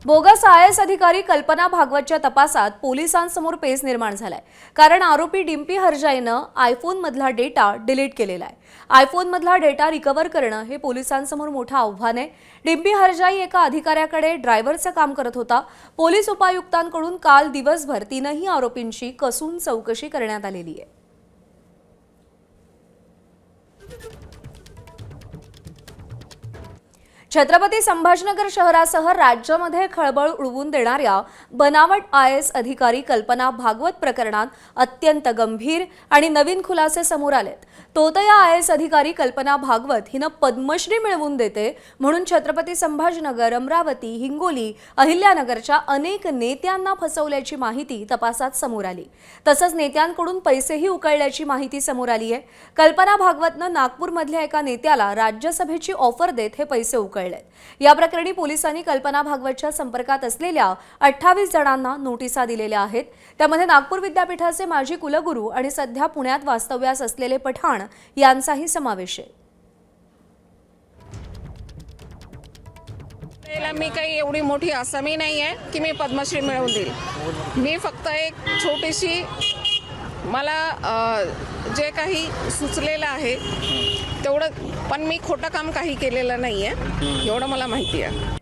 Bogus IAS अधिकारी कल्पना भागवतच्या तपासात पोलिसांसमोर पेच निर्माण झालाय। कारण आरोपी डिम्पी हरजाईनं आयफोनमधला डेटा डिलीट केलेला आहे। आयफोनमधला डेटा रिकव्हर करणं हे पोलिसांसमोर मोठं आव्हान आहे। डिम्पी हरजाई एका अधिकाऱ्याकडे ड्रायव्हरचं काम करत होता। पोलीस उपायुक्तांकडून काल दिवसभर तीनही आरोपींची कसून चौकशी करण्यात आलेली आहे। छत्रपती संभाजीनगर शहरासह राज्यामध्ये खळबळ उडवून देणाऱ्या बनावट IAS अधिकारी कल्पना भागवत प्रकरणात अत्यंत गंभीर आणि नवीन खुलासे समोर आलेत। तोतया IAS अधिकारी कल्पना भागवत हिनं पद्मश्री मिळवून देते म्हणून छत्रपती संभाजीनगर, अमरावती, हिंगोली, अहिल्यानगरच्या अनेक नेत्यांना फसवल्याची माहिती तपासात समोर आली। तसंच नेत्यांकडून पैसेही उकळल्याची माहिती समोर आली आहे। कल्पना भागवतनं नागपूरमधल्या एका नेत्याला राज्यसभेची ऑफर देत हे पैसे उकळले। या प्रकरणी पोलिसांनी कल्पना भागवतच्या संपर्कात असलेल्या 28 जणांना नोटिसा दिलेल्या आहेत। त्यामध्ये नागपूर विद्यापीठाचे माजी कुलगुरू आणि सध्या पुण्यात वास्तव्यास असलेले पठाण यांचाही समावेश आहे। मी काही एवढी मोठी आसामी नाही आहे की मी पद्मश्री मिळवून देईल। मी फक्त एक छोटीशी मला जे काही सुचलेलं आहे तेवढं, पण मी खोटं काम काही केलेलं नाही आहे एवढं मला माहिती आहे।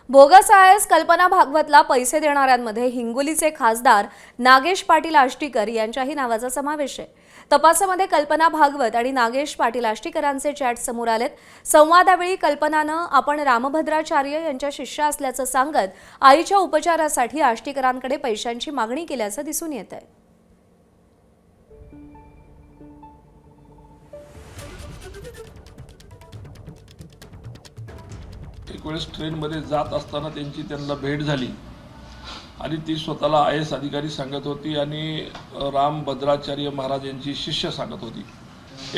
बोगस IAS कल्पना भागवतला पैसे देणाऱ्यांमध्ये हिंगोलीचे खासदार नागेश पाटील आष्टीकर यांच्याही नावाचा समावेश आहे। तपासामध्ये कल्पना भागवत आणि नागेश पाटील आष्टीकरांचे चॅट समोर आलेत। संवादावेळी कल्पनानं आपण रामभद्राचार्य यांच्या शिष्या असल्याचं सांगत आईच्या उपचारासाठी आष्टीकरांकडे पैशांची मागणी केल्याचं दिसून येत आहे। एक वेळेस ट्रेनमध्ये जात असताना त्यांना भेट झाली आणि ती स्वतःला IAS अधिकारी सांगत होती आणि रामभद्राचार्य महाराज यांची शिष्य सांगत होती।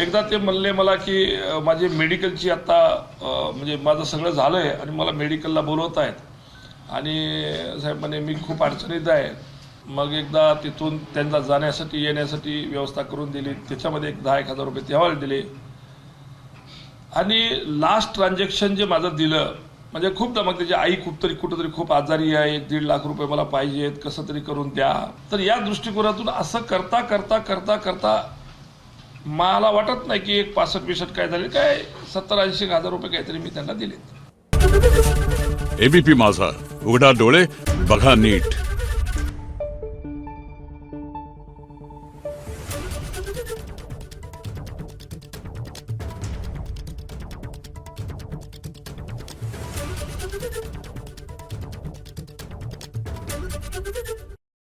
एकदा ते म्हणले मला की माझे मेडिकलची आता म्हणजे माझं सगळं झालंय आणि मला मेडिकलला बोलवत आहेत आणि साहेब म्हणे मी खूप अडचणीत आहे। मग एकदा तिथून त्यांना जाण्यासाठी येण्यासाठी व्यवस्था करून दिली। त्याच्यामध्ये एक 10,000 रुपये तेव्हा दिले आणि लास्ट ट्रान्झॅक्शन जे माझं दिलं म्हणजे खूपदा मग त्याची आई कुठंतरी खूप आजारी आहे, 1.5 लाख रुपये मला पाहिजेत, कसं तरी करून द्या। तर या दृष्टिकोनातून असं करता करता करता करता मला वाटत नाही की एक 65-62 काय झाले, काय 70-80 हजार रुपये काहीतरी मी त्यांना दिलेत। ABP माझा, उघडा डोळे बघा नीट।